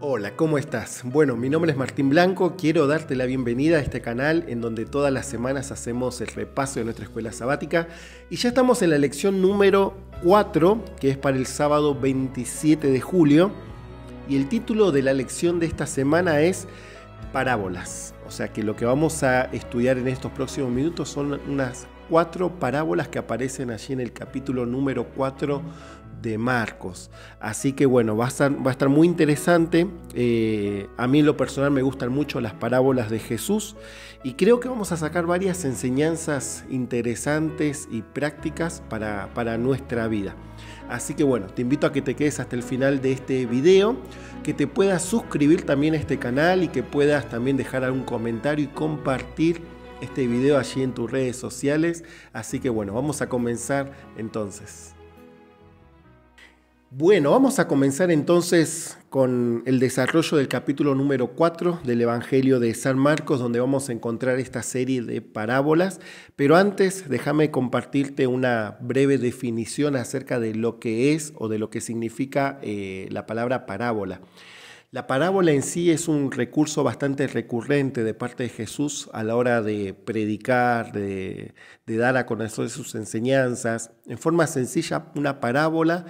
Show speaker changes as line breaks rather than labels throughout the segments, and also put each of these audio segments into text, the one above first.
Hola, ¿cómo estás? Bueno, mi nombre es Martín Blanco, quiero darte la bienvenida a este canal en donde todas las semanas hacemos el repaso de nuestra escuela sabática y ya estamos en la lección número 4, que es para el sábado 27 de julio, y el título de la lección de esta semana es Parábolas. O sea que lo que vamos a estudiar en estos próximos minutos son unas 4 parábolas que aparecen allí en el capítulo número 4 de Marcos. Así que bueno, va a estar muy interesante. A mí en lo personal me gustan mucho las parábolas de Jesús y creo que vamos a sacar varias enseñanzas interesantes y prácticas para nuestra vida. Así que bueno, te invito a que te quedes hasta el final de este video, que te puedas suscribir también a este canal y que puedas también dejar algún comentario y compartir este video allí en tus redes sociales. Así que bueno, vamos a comenzar entonces. Bueno, vamos a comenzar entonces con el desarrollo del capítulo número 4 del Evangelio de San Marcos, donde vamos a encontrar esta serie de parábolas. Pero antes, déjame compartirte una breve definición acerca de lo que es o de lo que significa la palabra parábola. La parábola en sí es un recurso bastante recurrente de parte de Jesús a la hora de predicar, de dar a conocer sus enseñanzas. En forma sencilla, una parábola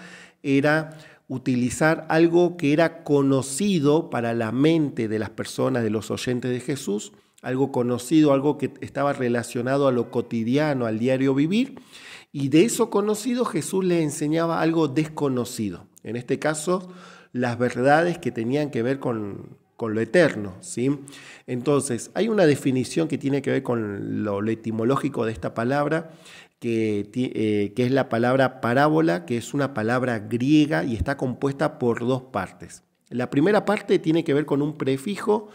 era utilizar algo que era conocido para la mente de las personas, de los oyentes de Jesús, algo conocido, algo que estaba relacionado a lo cotidiano, al diario vivir, y de eso conocido Jesús le enseñaba algo desconocido. En este caso, las verdades que tenían que ver con lo eterno, ¿sí? Entonces, hay una definición que tiene que ver con lo etimológico de esta palabra, que es la palabra parábola, que es una palabra griega y está compuesta por dos partes. La primera parte tiene que ver con un prefijo,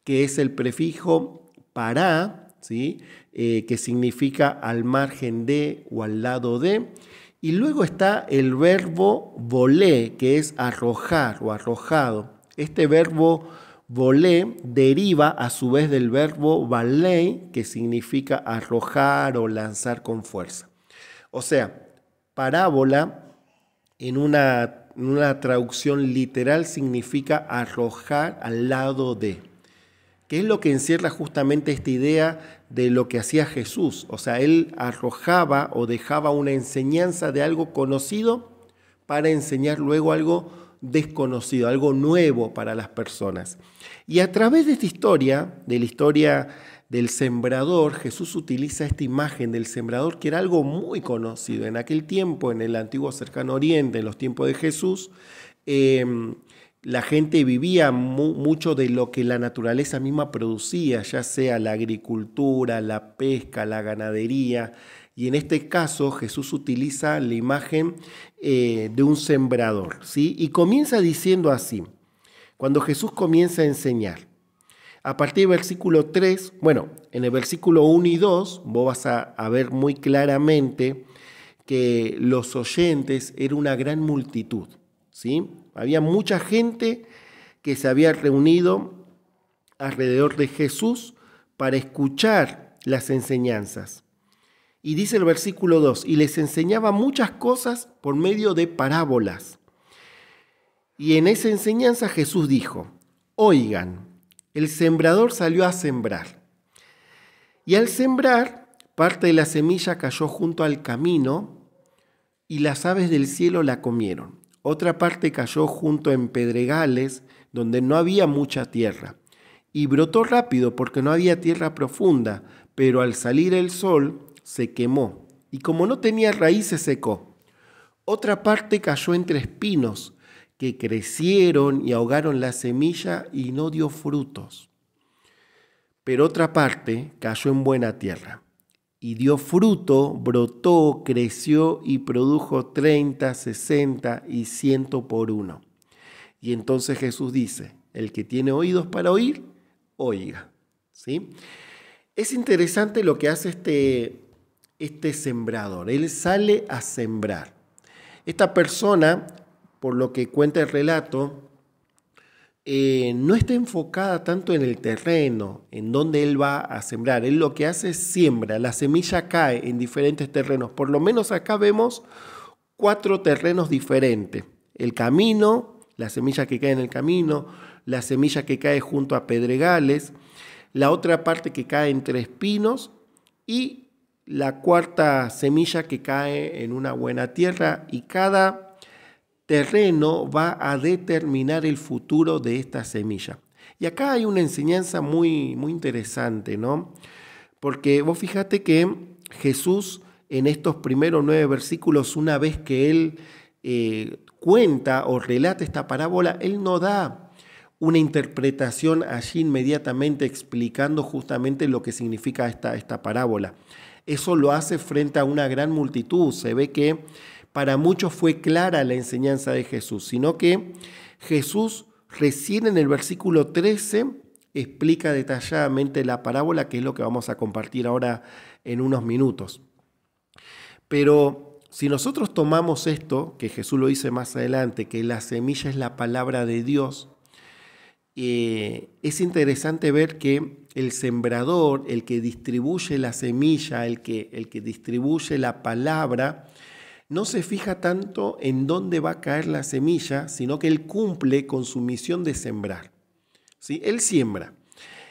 que es el prefijo para, ¿sí? Que significa al margen de o al lado de. Y luego está el verbo volé, que es arrojar o arrojado. Este verbo volé deriva a su vez del verbo valei, que significa arrojar o lanzar con fuerza. O sea, parábola en una traducción literal significa arrojar al lado de. ¿Qué es lo que encierra justamente esta idea de lo que hacía Jesús? O sea, él arrojaba o dejaba una enseñanza de algo conocido para enseñar luego algo desconocido, algo nuevo para las personas. Y a través de esta historia, de la historia del sembrador, Jesús utiliza esta imagen del sembrador, que era algo muy conocido en aquel tiempo, en el antiguo cercano oriente, en los tiempos de Jesús. La gente vivía mucho de lo que la naturaleza misma producía, ya sea la agricultura, la pesca, la ganadería. Y en este caso Jesús utiliza la imagen de un sembrador, ¿sí? Y comienza diciendo así, cuando Jesús comienza a enseñar. A partir del versículo 3, bueno, en el versículo 1 y 2, vos vas a ver muy claramente que los oyentes eran una gran multitud, ¿sí? Había mucha gente que se había reunido alrededor de Jesús para escuchar las enseñanzas. Y dice el versículo 2, y les enseñaba muchas cosas por medio de parábolas. Y en esa enseñanza Jesús dijo, oigan, el sembrador salió a sembrar. Y al sembrar, parte de la semilla cayó junto al camino y las aves del cielo la comieron. Otra parte cayó junto en pedregales donde no había mucha tierra. Y brotó rápido porque no había tierra profunda, pero al salir el sol se quemó. Y como no tenía raíz se secó. Otra parte cayó entre espinos que crecieron y ahogaron la semilla y no dio frutos. Pero otra parte cayó en buena tierra. Y dio fruto, brotó, creció y produjo 30, 60 y 100 por uno. Y entonces Jesús dice, el que tiene oídos para oír, oiga. ¿Sí? Es interesante lo que hace este sembrador. Él sale a sembrar. Esta persona, por lo que cuenta el relato, no está enfocada tanto en el terreno, en donde él va a sembrar. Él lo que hace es siembra, la semilla cae en diferentes terrenos. Por lo menos acá vemos 4 terrenos diferentes. El camino, la semilla que cae en el camino, la semilla que cae junto a pedregales, la otra parte que cae entre espinos y la cuarta semilla que cae en una buena tierra, y cada terreno va a determinar el futuro de esta semilla. Y acá hay una enseñanza muy, muy interesante, ¿no? Porque vos fíjate que Jesús en estos primeros 9 versículos, una vez que Él cuenta o relata esta parábola, Él no da una interpretación allí inmediatamente explicando justamente lo que significa esta parábola. Eso lo hace frente a una gran multitud. Se ve que para muchos fue clara la enseñanza de Jesús, sino que Jesús recién en el versículo 13 explica detalladamente la parábola, que es lo que vamos a compartir ahora en unos minutos. Pero si nosotros tomamos esto, que Jesús lo dice más adelante, que la semilla es la palabra de Dios, es interesante ver que el sembrador, el que distribuye la semilla, el que distribuye la palabra, no se fija tanto en dónde va a caer la semilla, sino que él cumple con su misión de sembrar. ¿Sí? Él siembra.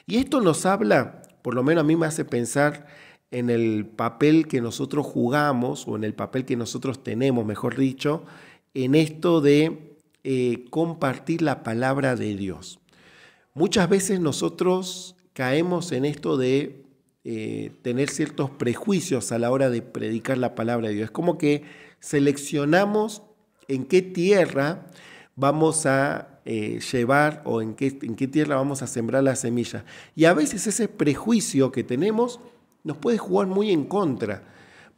Y esto nos habla, por lo menos a mí me hace pensar en el papel que nosotros jugamos, o en el papel que nosotros tenemos, mejor dicho, en esto de compartir la palabra de Dios. Muchas veces nosotros caemos en esto de tener ciertos prejuicios a la hora de predicar la palabra de Dios. Es como que seleccionamos en qué tierra vamos a llevar o en qué tierra vamos a sembrar la semilla. Y a veces ese prejuicio que tenemos nos puede jugar muy en contra,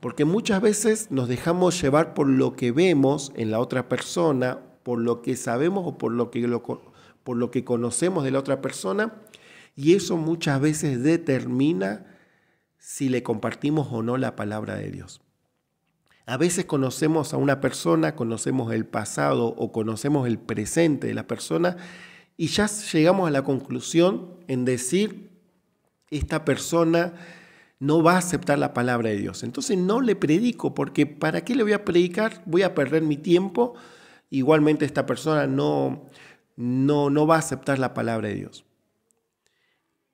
porque muchas veces nos dejamos llevar por lo que vemos en la otra persona, por lo que sabemos o por lo que conocemos de la otra persona, y eso muchas veces determina si le compartimos o no la palabra de Dios. A veces conocemos a una persona, conocemos el pasado o conocemos el presente de la persona y ya llegamos a la conclusión en decir, esta persona no va a aceptar la palabra de Dios. Entonces no le predico, porque ¿para qué le voy a predicar? Voy a perder mi tiempo. Igualmente esta persona no va a aceptar la palabra de Dios.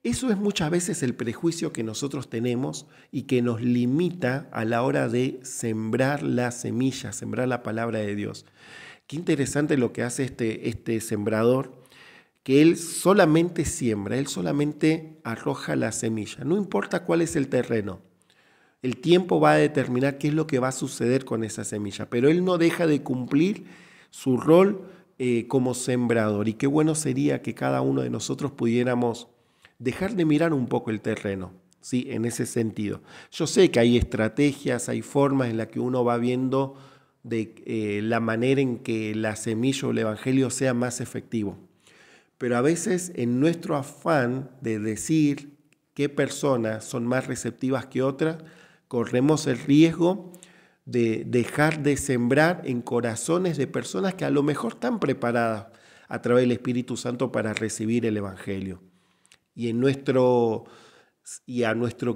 Eso es muchas veces el prejuicio que nosotros tenemos y que nos limita a la hora de sembrar la semilla, sembrar la palabra de Dios. Qué interesante lo que hace este sembrador, que él solamente siembra, él solamente arroja la semilla. No importa cuál es el terreno. El tiempo va a determinar qué es lo que va a suceder con esa semilla, pero él no deja de cumplir su rol como sembrador. Y qué bueno sería que cada uno de nosotros pudiéramos dejar de mirar un poco el terreno, ¿sí? En ese sentido. Yo sé que hay estrategias, hay formas en las que uno va viendo de la manera en que la semilla o el evangelio sea más efectivo. Pero a veces en nuestro afán de decir qué personas son más receptivas que otras, corremos el riesgo de dejar de sembrar en corazones de personas que a lo mejor están preparadas a través del Espíritu Santo para recibir el evangelio. Y a nuestro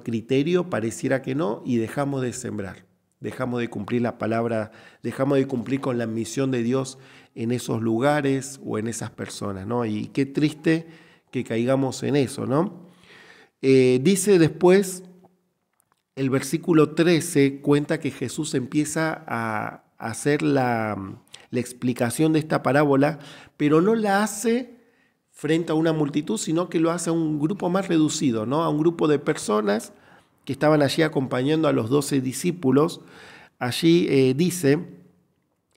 criterio pareciera que no, y dejamos de sembrar, dejamos de cumplir la palabra, dejamos de cumplir con la misión de Dios en esos lugares o en esas personas, ¿no? Y qué triste que caigamos en eso, ¿no? Dice después, el versículo 13 cuenta que Jesús empieza a hacer la explicación de esta parábola, pero no la hace frente a una multitud, sino que lo hace a un grupo más reducido, ¿no? A un grupo de personas que estaban allí acompañando a los 12 discípulos. Allí dice,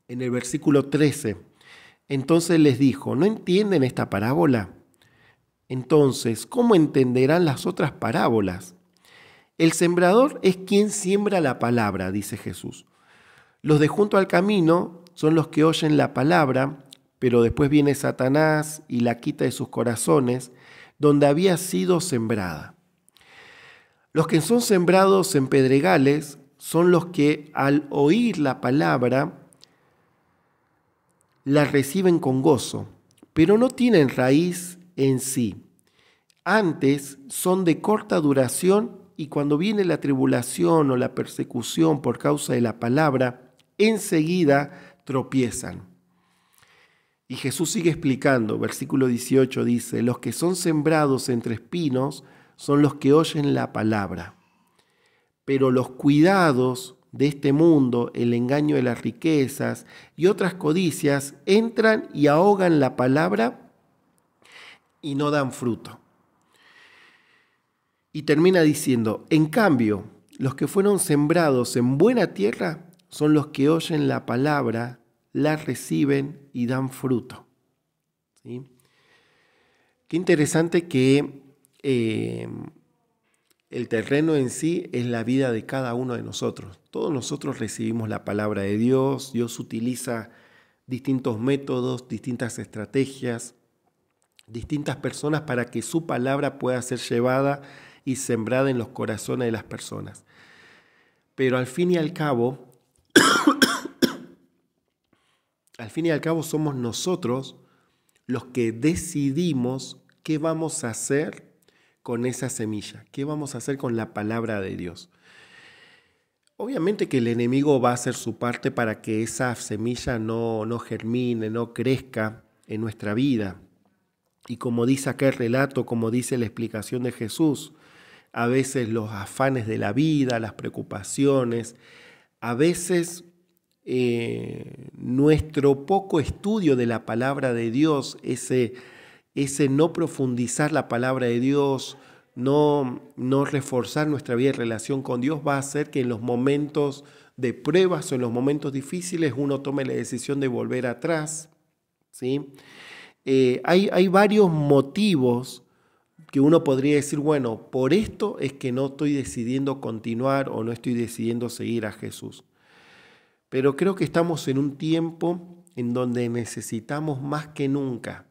en el versículo 13, entonces les dijo, ¿no entienden esta parábola? Entonces, ¿cómo entenderán las otras parábolas? El sembrador es quien siembra la palabra, dice Jesús. Los de junto al camino son los que oyen la palabra, pero después viene Satanás y la quita de sus corazones, donde había sido sembrada. Los que son sembrados en pedregales son los que al oír la palabra la reciben con gozo, pero no tienen raíz en sí. Antes son de corta duración y cuando viene la tribulación o la persecución por causa de la palabra, enseguida tropiezan. Y Jesús sigue explicando, versículo 18 dice, los que son sembrados entre espinos son los que oyen la palabra, pero los cuidados de este mundo, el engaño de las riquezas y otras codicias entran y ahogan la palabra y no dan fruto. Y termina diciendo, en cambio, los que fueron sembrados en buena tierra son los que oyen la palabra, la reciben y dan fruto. ¿Sí? Qué interesante que el terreno en sí es la vida de cada uno de nosotros. Todos nosotros recibimos la palabra de Dios. Dios utiliza distintos métodos, distintas estrategias, distintas personas para que su palabra pueda ser llevada y sembrada en los corazones de las personas. Pero al fin y al cabo somos nosotros los que decidimos qué vamos a hacer con esa semilla, qué vamos a hacer con la palabra de Dios. Obviamente que el enemigo va a hacer su parte para que esa semilla no germine, no crezca en nuestra vida. Y como dice aquel relato, como dice la explicación de Jesús, a veces los afanes de la vida, las preocupaciones, a veces nuestro poco estudio de la palabra de Dios, ese no profundizar la palabra de Dios, no reforzar nuestra vida en relación con Dios, va a hacer que en los momentos de pruebas o en los momentos difíciles uno tome la decisión de volver atrás, ¿sí? Hay varios motivos que uno podría decir, bueno, por esto es que no estoy decidiendo continuar o no estoy decidiendo seguir a Jesús. Pero creo que estamos en un tiempo en donde necesitamos más que nunca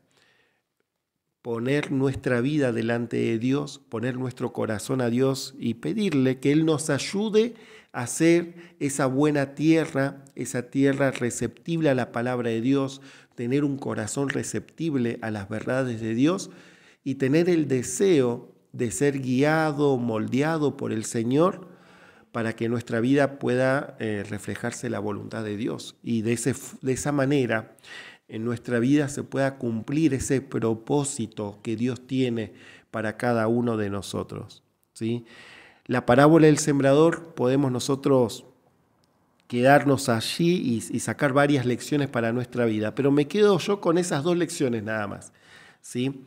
poner nuestra vida delante de Dios, poner nuestro corazón a Dios y pedirle que Él nos ayude a hacer esa buena tierra, esa tierra receptible a la palabra de Dios, tener un corazón receptible a las verdades de Dios y tener el deseo de ser guiado, moldeado por el Señor para que nuestra vida pueda reflejarse la voluntad de Dios y de esa manera en nuestra vida se pueda cumplir ese propósito que Dios tiene para cada uno de nosotros, ¿sí? La parábola del sembrador podemos nosotros quedarnos allí y sacar varias lecciones para nuestra vida, pero me quedo yo con esas 2 lecciones nada más, ¿sí?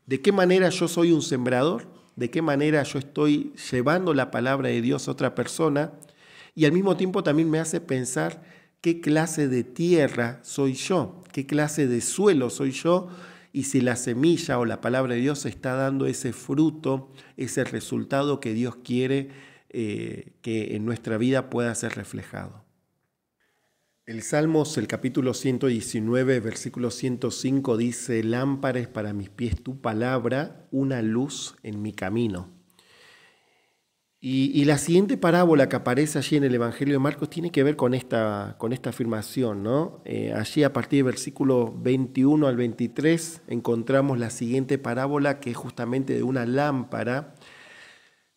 ¿De qué manera yo soy un sembrador? ¿De qué manera yo estoy llevando la palabra de Dios a otra persona? Y al mismo tiempo también me hace pensar qué clase de tierra soy yo, qué clase de suelo soy yo, y si la semilla o la palabra de Dios está dando ese fruto, ese resultado que Dios quiere que en nuestra vida pueda ser reflejado. El Salmos, el capítulo 119, versículo 105 dice, lámpara es para mis pies tu palabra, una luz en mi camino. Y la siguiente parábola que aparece allí en el Evangelio de Marcos tiene que ver con esta afirmación, ¿no? Allí a partir del versículo 21 al 23 encontramos la siguiente parábola que es justamente de una lámpara,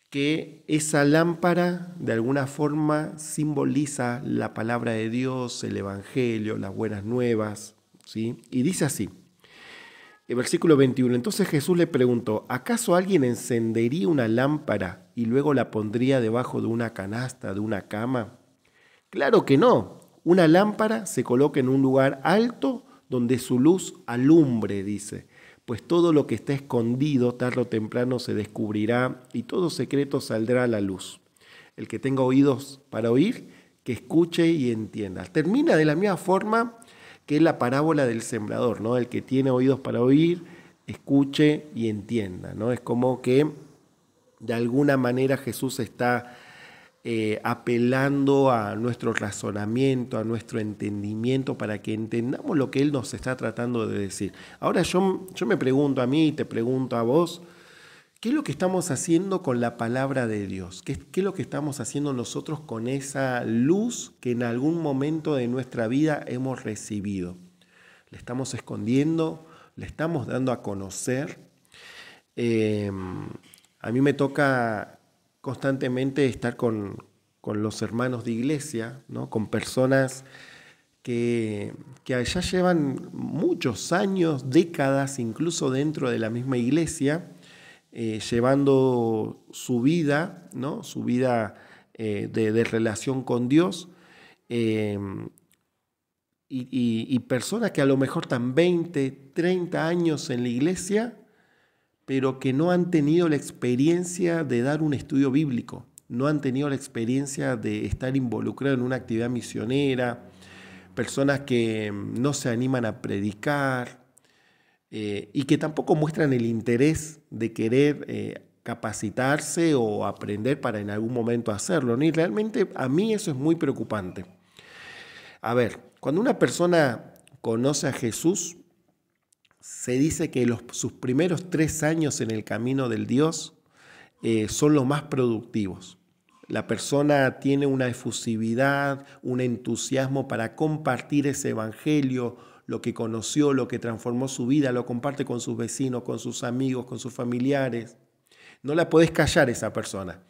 que esa lámpara de alguna forma simboliza la palabra de Dios, el Evangelio, las buenas nuevas, ¿sí? Y dice así, el versículo 21, entonces Jesús le preguntó, ¿acaso alguien encendería una lámpara y luego la pondría debajo de una canasta, de una cama? Claro que no, una lámpara se coloca en un lugar alto donde su luz alumbre, dice, pues todo lo que está escondido tarde o temprano se descubrirá y todo secreto saldrá a la luz. El que tenga oídos para oír, que escuche y entienda. Termina de la misma forma que es la parábola del sembrador, ¿no? El que tiene oídos para oír, escuche y entienda, ¿no? Es como que de alguna manera Jesús está apelando a nuestro razonamiento, a nuestro entendimiento, para que entendamos lo que Él nos está tratando de decir. Ahora yo me pregunto a mí y te pregunto a vos, ¿qué es lo que estamos haciendo con la palabra de Dios? ¿Qué es lo que estamos haciendo nosotros con esa luz que en algún momento de nuestra vida hemos recibido? ¿Le estamos escondiendo? ¿Le estamos dando a conocer? A mí me toca constantemente estar con los hermanos de iglesia, ¿no? Con personas que, que ya llevan muchos años, décadas, incluso dentro de la misma iglesia, llevando su vida, ¿no? Su vida de relación con Dios, eh, y personas que a lo mejor están 20, 30 años en la iglesia, pero que no han tenido la experiencia de dar un estudio bíblico, no han tenido la experiencia de estar involucrados en una actividad misionera, personas que no se animan a predicar, y que tampoco muestran el interés de querer capacitarse o aprender para en algún momento hacerlo, ¿no? Y realmente a mí eso es muy preocupante. A ver, cuando una persona conoce a Jesús, se dice que sus primeros 3 años en el camino del Dios son los más productivos. La persona tiene una efusividad, un entusiasmo para compartir ese evangelio, lo que conoció, lo que transformó su vida, lo comparte con sus vecinos, con sus amigos, con sus familiares. No la podés callar esa persona.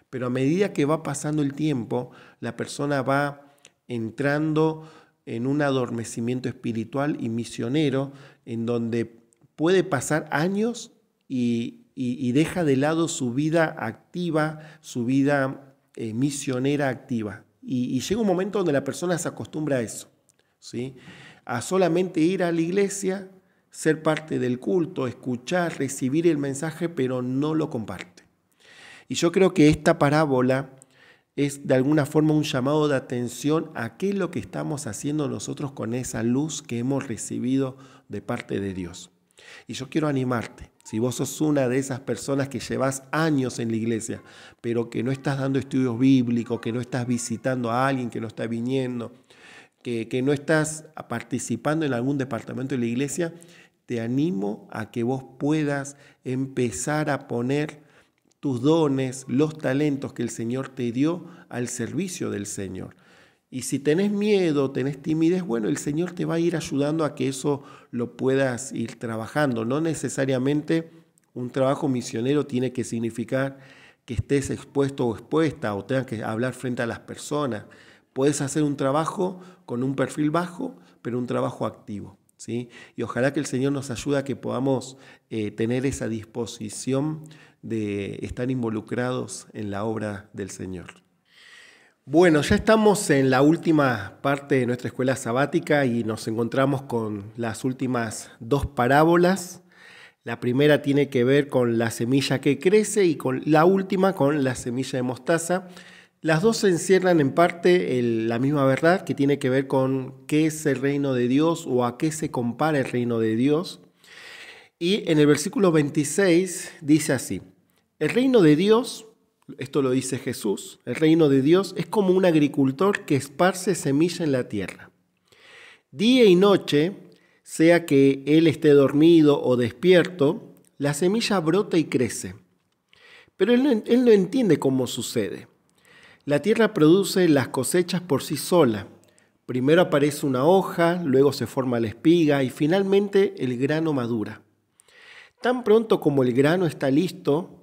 Pero a medida que va pasando el tiempo, la persona va entrando en un adormecimiento espiritual y misionero, en donde puede pasar años y deja de lado su vida activa, su vida misionera activa. Y llega un momento donde la persona se acostumbra a eso, ¿sí? A solamente ir a la iglesia, ser parte del culto, escuchar, recibir el mensaje, pero no lo comparte. Y yo creo que esta parábola es de alguna forma un llamado de atención a qué es lo que estamos haciendo nosotros con esa luz que hemos recibido de parte de Dios. Y yo quiero animarte, si vos sos una de esas personas que llevas años en la iglesia, pero que no estás dando estudios bíblicos, que no estás visitando a alguien que no está viniendo, que no estás participando en algún departamento de la iglesia, te animo a que vos puedas empezar a poner tus dones, los talentos que el Señor te dio al servicio del Señor. Y si tenés miedo, tenés timidez, bueno, el Señor te va a ir ayudando a que eso lo puedas ir trabajando. No necesariamente un trabajo misionero tiene que significar que estés expuesto o expuesta o tengas que hablar frente a las personas. Puedes hacer un trabajo con un perfil bajo, pero un trabajo activo, ¿sí? Y ojalá que el Señor nos ayude a que podamos tener esa disposición de estar involucrados en la obra del Señor. Bueno, ya estamos en la última parte de nuestra escuela sabática y nos encontramos con las últimas 2 parábolas. La primera tiene que ver con la semilla que crece y con la última con la semilla de mostaza. Las dos encierran en parte la misma verdad que tiene que ver con qué es el reino de Dios o a qué se compara el reino de Dios. Y en el versículo 26 dice así: el reino de Dios, esto lo dice Jesús, el reino de Dios es como un agricultor que esparce semilla en la tierra. Día y noche, sea que él esté dormido o despierto, la semilla brota y crece. Pero él no entiende cómo sucede. La tierra produce las cosechas por sí sola. Primero aparece una hoja, luego se forma la espiga y finalmente el grano madura. Tan pronto como el grano está listo,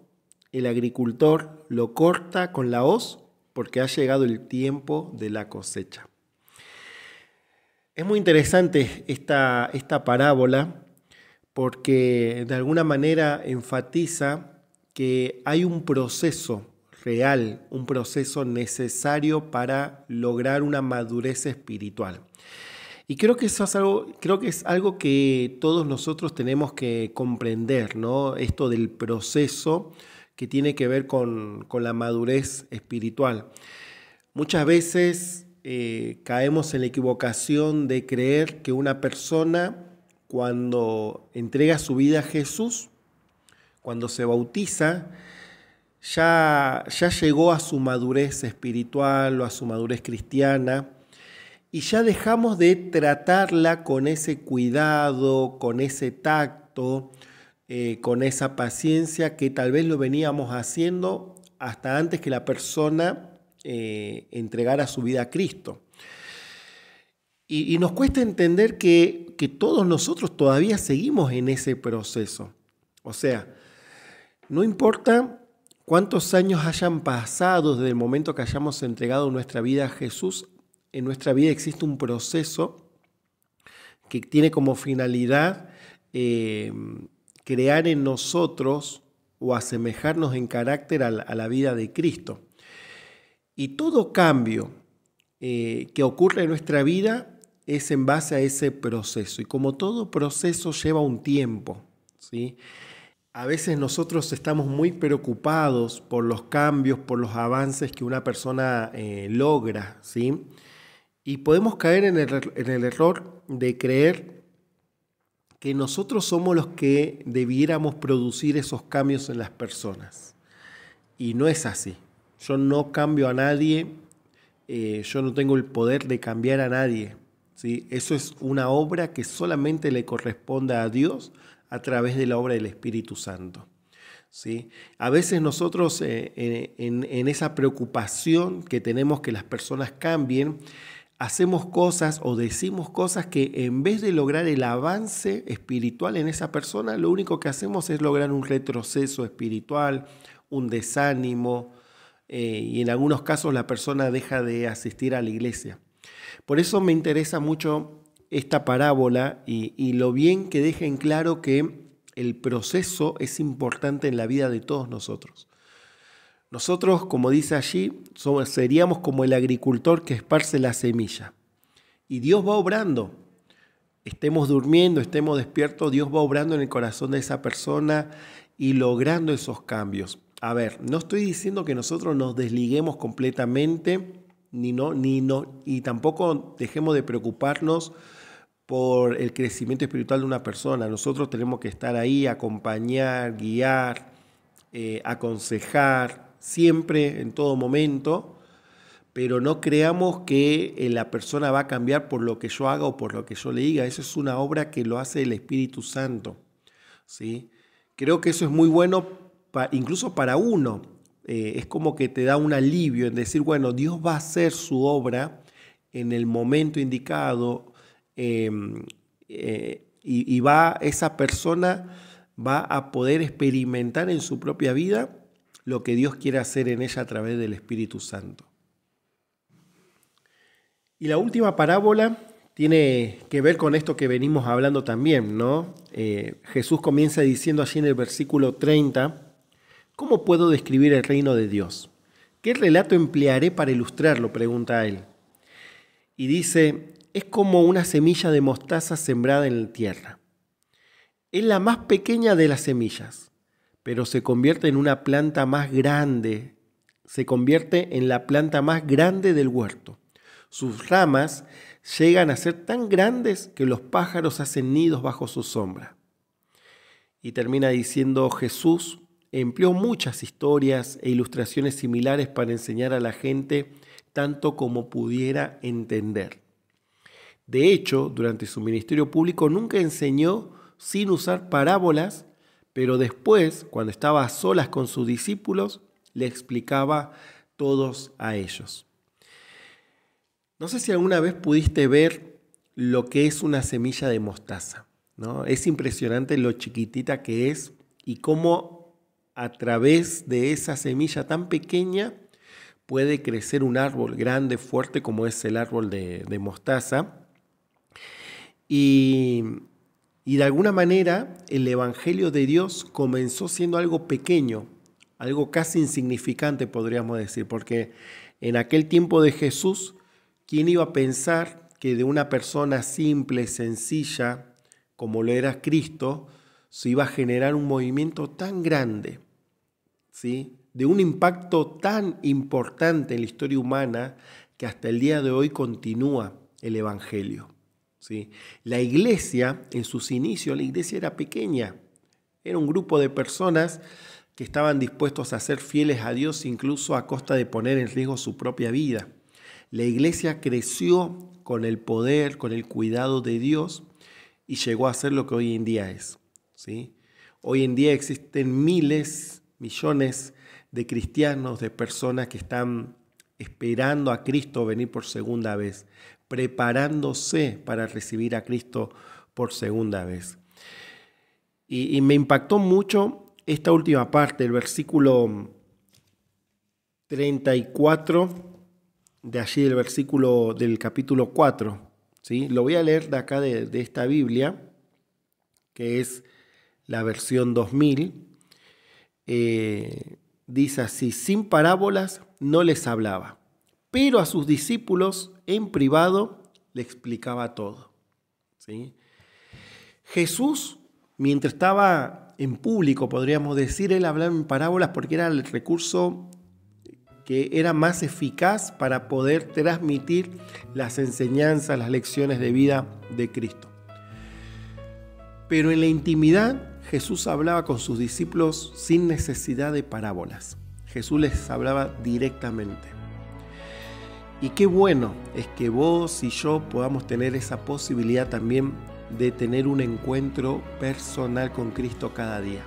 el agricultor lo corta con la hoz porque ha llegado el tiempo de la cosecha. Es muy interesante esta parábola porque de alguna manera enfatiza que hay un proceso real, un proceso necesario para lograr una madurez espiritual. Y creo que eso es algo que todos nosotros tenemos que comprender, ¿no? Esto del proceso que tiene que ver con la madurez espiritual. Muchas veces caemos en la equivocación de creer que una persona, cuando entrega su vida a Jesús, cuando se bautiza, ya llegó a su madurez espiritual o a su madurez cristiana y ya dejamos de tratarla con ese cuidado, con ese tacto, con esa paciencia que tal vez lo veníamos haciendo hasta antes que la persona entregara su vida a Cristo. Y nos cuesta entender que todos nosotros todavía seguimos en ese proceso. O sea, no importa cuántos años hayan pasado desde el momento que hayamos entregado nuestra vida a Jesús, en nuestra vida existe un proceso que tiene como finalidad crear en nosotros o asemejarnos en carácter a la vida de Cristo. Y todo cambio que ocurre en nuestra vida es en base a ese proceso. Y como todo proceso lleva un tiempo, ¿sí? A veces nosotros estamos muy preocupados por los cambios, por los avances que una persona logra, ¿sí? Y podemos caer en el error de creer que nosotros somos los que debiéramos producir esos cambios en las personas. Y no es así. Yo no cambio a nadie, yo no tengo el poder de cambiar a nadie, ¿sí? Eso es una obra que solamente le corresponde a Dios a través de la obra del Espíritu Santo, ¿sí? A veces nosotros en esa preocupación que tenemos que las personas cambien, hacemos cosas o decimos cosas que en vez de lograr el avance espiritual en esa persona, lo único que hacemos es lograr un retroceso espiritual, un desánimo, y en algunos casos la persona deja de asistir a la iglesia. Por eso me interesa mucho esta parábola y lo bien que deja en claro que el proceso es importante en la vida de todos nosotros. Nosotros, como dice allí, seríamos como el agricultor que esparce la semilla. Y Dios va obrando. Estemos durmiendo, estemos despiertos, Dios va obrando en el corazón de esa persona y logrando esos cambios. A ver, no estoy diciendo que nosotros nos desliguemos completamente, y tampoco dejemos de preocuparnos por el crecimiento espiritual de una persona. Nosotros tenemos que estar ahí, acompañar, guiar, aconsejar, siempre, en todo momento, pero no creamos que la persona va a cambiar por lo que yo haga o por lo que yo le diga. Eso es una obra que lo hace el Espíritu Santo, ¿sí? Creo que eso es muy bueno, incluso para uno. Es como que te da un alivio en decir, bueno, Dios va a hacer su obra en el momento indicado, y esa persona va a poder experimentar en su propia vida lo que Dios quiere hacer en ella a través del Espíritu Santo. Y la última parábola tiene que ver con esto que venimos hablando también, ¿no? Jesús comienza diciendo allí en el versículo 30, ¿cómo puedo describir el reino de Dios? ¿Qué relato emplearé para ilustrarlo?, pregunta él. Y dice, es como una semilla de mostaza sembrada en la tierra. Es la más pequeña de las semillas, pero se convierte en una planta más grande, se convierte en la planta más grande del huerto. Sus ramas llegan a ser tan grandes que los pájaros hacen nidos bajo su sombra. Y termina diciendo, Jesús empleó muchas historias e ilustraciones similares para enseñar a la gente tanto como pudiera entender. De hecho, durante su ministerio público nunca enseñó sin usar parábolas, pero después, cuando estaba a solas con sus discípulos, le explicaba todos a ellos. No sé si alguna vez pudiste ver lo que es una semilla de mostaza, ¿no? Es impresionante lo chiquitita que es y cómo a través de esa semilla tan pequeña puede crecer un árbol grande, fuerte, como es el árbol de mostaza. Y de alguna manera el Evangelio de Dios comenzó siendo algo pequeño, algo casi insignificante, podríamos decir, porque en aquel tiempo de Jesús, ¿quién iba a pensar que de una persona simple, sencilla, como lo era Cristo, se iba a generar un movimiento tan grande, ¿sí?, de un impacto tan importante en la historia humana que hasta el día de hoy continúa el Evangelio, ¿sí? La iglesia, en sus inicios, la iglesia era pequeña, era un grupo de personas que estaban dispuestos a ser fieles a Dios incluso a costa de poner en riesgo su propia vida. La iglesia creció con el poder, con el cuidado de Dios y llegó a ser lo que hoy en día es, ¿sí? Hoy en día existen miles, millones de cristianos, de personas que están esperando a Cristo venir por segunda vez, preparándose para recibir a Cristo por segunda vez. Y me impactó mucho esta última parte, el versículo 34 de allí del versículo del capítulo 4. ¿Sí? Lo voy a leer de acá de esta Biblia, que es la versión 2000. Dice así: sin parábolas no les hablaba, pero a sus discípulos en privado le explicaba todo. ¿Sí? Jesús, mientras estaba en público, podríamos decir, él hablaba en parábolas porque era el recurso que era más eficaz para poder transmitir las enseñanzas, las lecciones de vida de Cristo. Pero en la intimidad, Jesús hablaba con sus discípulos sin necesidad de parábolas. Jesús les hablaba directamente. Y qué bueno es que vos y yo podamos tener esa posibilidad también de tener un encuentro personal con Cristo cada día.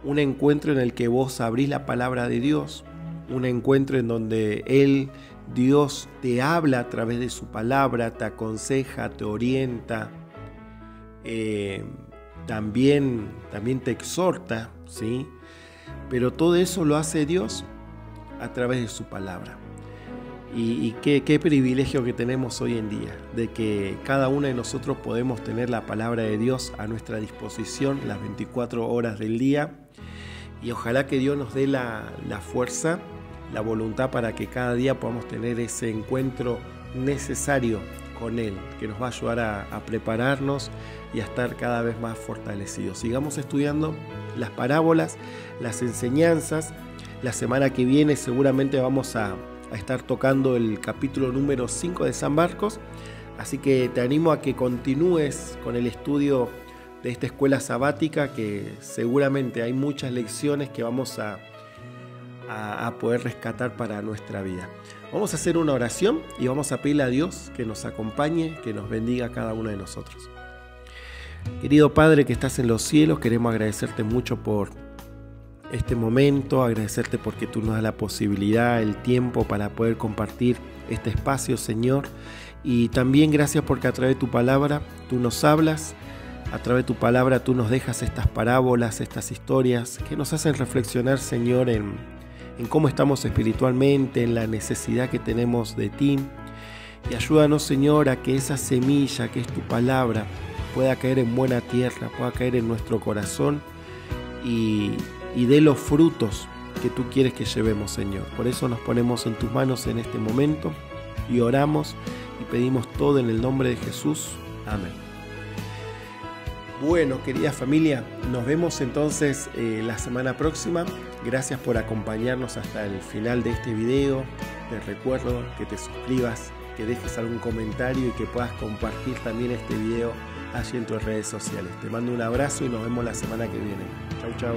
Un encuentro en el que vos abrís la palabra de Dios, un encuentro en donde Dios te habla a través de su palabra, te aconseja, te orienta, también te exhorta, ¿sí? Pero todo eso lo hace Dios a través de su palabra. Y qué privilegio que tenemos hoy en día, de que cada uno de nosotros podemos tener la palabra de Dios a nuestra disposición las 24 horas del día. Y ojalá que Dios nos dé la fuerza, la voluntad para que cada día podamos tener ese encuentro necesario con Él, que nos va a ayudar a prepararnos y a estar cada vez más fortalecidos. Sigamos estudiando las parábolas, las enseñanzas. La semana que viene seguramente vamos a estar tocando el capítulo número 5 de San Marcos, así que te animo a que continúes con el estudio de esta escuela sabática, que seguramente hay muchas lecciones que vamos a poder rescatar para nuestra vida. Vamos a hacer una oración y vamos a pedirle a Dios que nos acompañe, que nos bendiga a cada uno de nosotros. Querido Padre que estás en los cielos, queremos agradecerte mucho por este momento, agradecerte porque tú nos das la posibilidad, el tiempo para poder compartir este espacio, Señor. Y también gracias porque a través de tu palabra tú nos hablas, a través de tu palabra tú nos dejas estas parábolas, estas historias que nos hacen reflexionar, Señor, en cómo estamos espiritualmente, en la necesidad que tenemos de ti. Y ayúdanos, Señor, a que esa semilla que es tu palabra pueda caer en buena tierra, pueda caer en nuestro corazón y dé los frutos que tú quieres que llevemos, Señor. Por eso nos ponemos en tus manos en este momento y oramos y pedimos todo en el nombre de Jesús. Amén. Bueno, querida familia, nos vemos entonces la semana próxima. Gracias por acompañarnos hasta el final de este video. Te recuerdo que te suscribas, que dejes algún comentario y que puedas compartir también este video allí en tus redes sociales. Te mando un abrazo y nos vemos la semana que viene. Chau, chau.